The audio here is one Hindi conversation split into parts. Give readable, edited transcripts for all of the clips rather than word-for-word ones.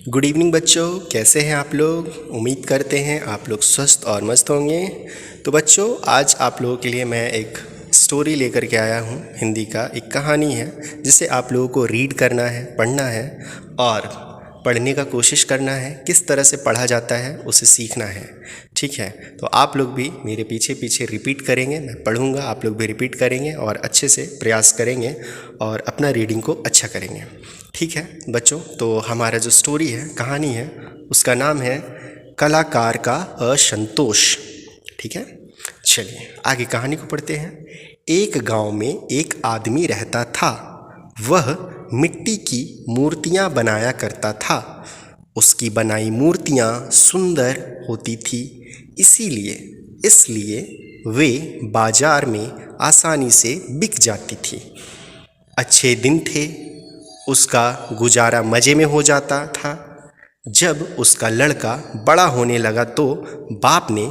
गुड इवनिंग बच्चों, कैसे हैं आप लोग। उम्मीद करते हैं आप लोग स्वस्थ और मस्त होंगे। तो बच्चों, आज आप लोगों के लिए मैं एक स्टोरी लेकर के आया हूँ। हिंदी का एक कहानी है जिसे आप लोगों को रीड करना है, पढ़ना है और पढ़ने का कोशिश करना है। किस तरह से पढ़ा जाता है उसे सीखना है, ठीक है। तो आप लोग भी मेरे पीछे पीछे रिपीट करेंगे। मैं पढ़ूँगा, आप लोग भी रिपीट करेंगे और अच्छे से प्रयास करेंगे और अपना रीडिंग को अच्छा करेंगे, ठीक है बच्चों। तो हमारा जो स्टोरी है, कहानी है, उसका नाम है कलाकार का असंतोष, ठीक है। चलिए आगे कहानी को पढ़ते हैं। एक गांव में एक आदमी रहता था। वह मिट्टी की मूर्तियां बनाया करता था। उसकी बनाई मूर्तियां सुंदर होती थी, इसीलिए इसलिए वे बाजार में आसानी से बिक जाती थी। अच्छे दिन थे, उसका गुजारा मज़े में हो जाता था। जब उसका लड़का बड़ा होने लगा तो बाप ने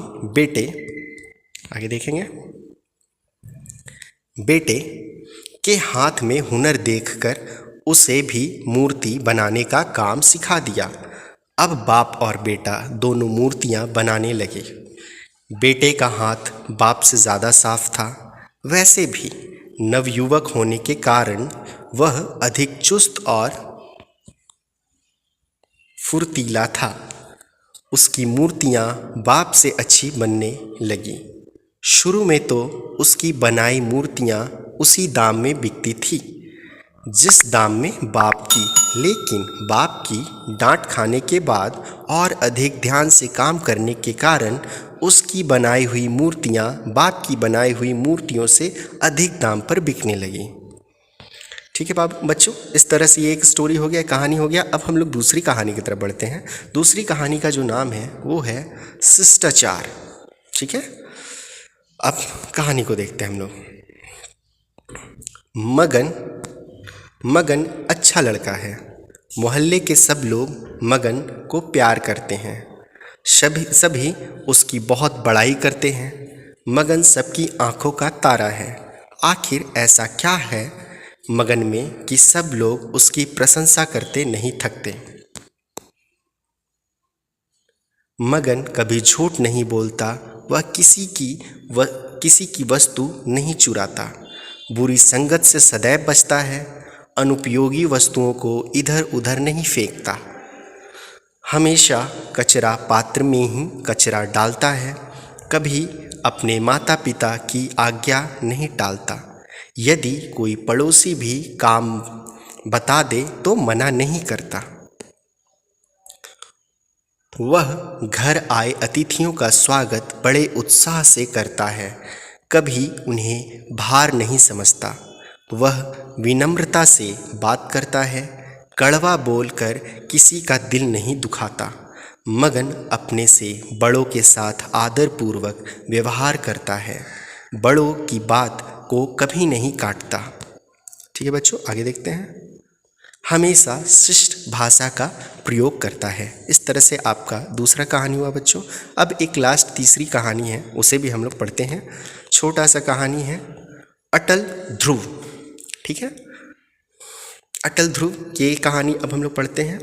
आगे देखेंगे, बेटे के हाथ में हुनर देखकर उसे भी मूर्ति बनाने का काम सिखा दिया। अब बाप और बेटा दोनों मूर्तियां बनाने लगे। बेटे का हाथ बाप से ज़्यादा साफ था। वैसे भी नवयुवक होने के कारण वह अधिक चुस्त और फुर्तीला था। उसकी मूर्तियां बाप से अच्छी बनने लगी। शुरू में तो उसकी बनाई मूर्तियां उसी दाम में बिकती थी जिस दाम में बाप की, लेकिन बाप की डांट खाने के बाद और अधिक ध्यान से काम करने के कारण उसकी बनाई हुई मूर्तियां बाप की बनाई हुई मूर्तियों से अधिक दाम पर बिकने लगी, ठीक है बच्चों। इस तरह से ये एक स्टोरी हो गया, कहानी हो गया। अब हम लोग दूसरी कहानी की तरफ बढ़ते हैं। दूसरी कहानी का जो नाम है वो है शिष्टाचार, ठीक है। अब कहानी को देखते हैं हम लोग। मगन मगन अच्छा लड़का है। मोहल्ले के सब लोग मगन को प्यार करते हैं। सभी उसकी बहुत बड़ाई करते हैं। मगन सबकी आंखों का तारा है। आखिर ऐसा क्या है मगन में कि सब लोग उसकी प्रशंसा करते नहीं थकते। मगन कभी झूठ नहीं बोलता। वह किसी की वस्तु नहीं चुराता। बुरी संगत से सदैव बचता है। अनुपयोगी वस्तुओं को इधर उधर नहीं फेंकता। हमेशा कचरा पात्र में ही कचरा डालता है। कभी अपने माता पिता की आज्ञा नहीं टालता। यदि कोई पड़ोसी भी काम बता दे तो मना नहीं करता। वह घर आए अतिथियों का स्वागत बड़े उत्साह से करता है। कभी उन्हें भार नहीं समझता। वह विनम्रता से बात करता है। कड़वा बोलकर किसी का दिल नहीं दुखाता। मगन अपने से बड़ों के साथ आदरपूर्वक व्यवहार करता है। बड़ों की बात को कभी नहीं काटता, ठीक है बच्चों। आगे देखते हैं। हमेशा शिष्ट भाषा का प्रयोग करता है। इस तरह से आपका दूसरा कहानी हुआ बच्चों। अब एक लास्ट तीसरी कहानी है, उसे भी हम लोग पढ़ते हैं। छोटा सा कहानी है अटल ध्रुव, ठीक है। अटल ध्रुव की कहानी अब हम लोग पढ़ते हैं।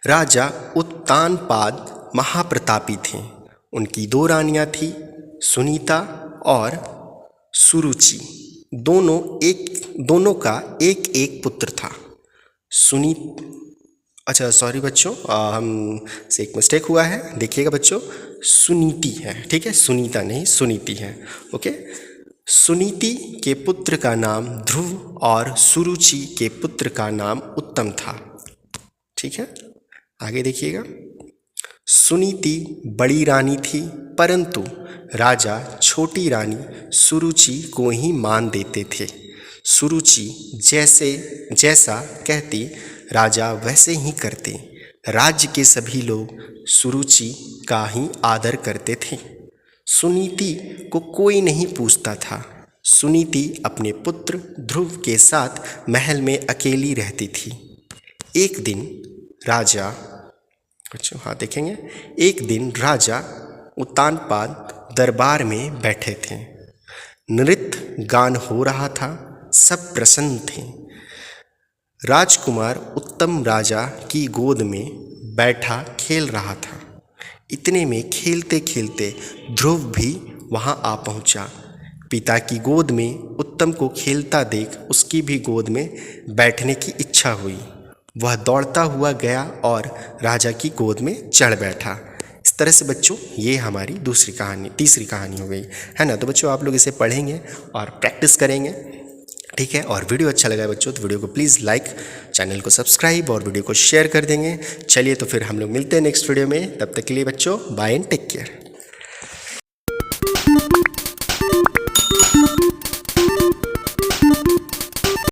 राजा उत्तानपाद महाप्रतापी थे। उनकी दो रानियां थी, सुनीता और सुरुचि। दोनों का एक एक पुत्र था। अच्छा सॉरी बच्चों, हम से एक मिस्टेक हुआ है, देखिएगा बच्चों। सुनीति है, ठीक है, सुनीता नहीं सुनीति है, ओके। सुनीति के पुत्र का नाम ध्रुव और सुरुचि के पुत्र का नाम उत्तम था, ठीक है। आगे देखिएगा। सुनीति बड़ी रानी थी, परंतु राजा छोटी रानी सुरुचि को ही मान देते थे। सुरुचि जैसा कहती राजा वैसे ही करते। राज्य के सभी लोग सुरुचि का ही आदर करते थे। सुनीति को कोई नहीं पूछता था। सुनीति अपने पुत्र ध्रुव के साथ महल में अकेली रहती थी। एक दिन राजा देखेंगे। एक दिन राजा उत्तानपाद दरबार में बैठे थे। नृत्य गान हो रहा था, सब प्रसन्न थे। राजकुमार उत्तम राजा की गोद में बैठा खेल रहा था। इतने में खेलते खेलते ध्रुव भी वहां आ पहुंचा। पिता की गोद में उत्तम को खेलता देख उसकी भी गोद में बैठने की इच्छा हुई। वह दौड़ता हुआ गया और राजा की गोद में चढ़ बैठा। इस तरह से बच्चों ये हमारी तीसरी कहानी हो गई है ना। तो बच्चों आप लोग इसे पढ़ेंगे और प्रैक्टिस करेंगे, ठीक है। और वीडियो अच्छा लगा बच्चों तो वीडियो को प्लीज़ लाइक, चैनल को सब्सक्राइब और वीडियो को शेयर कर देंगे। चलिए तो फिर हम लोग मिलते हैं नेक्स्ट वीडियो में। तब तक के लिए बच्चों बाय एंड टेक केयर।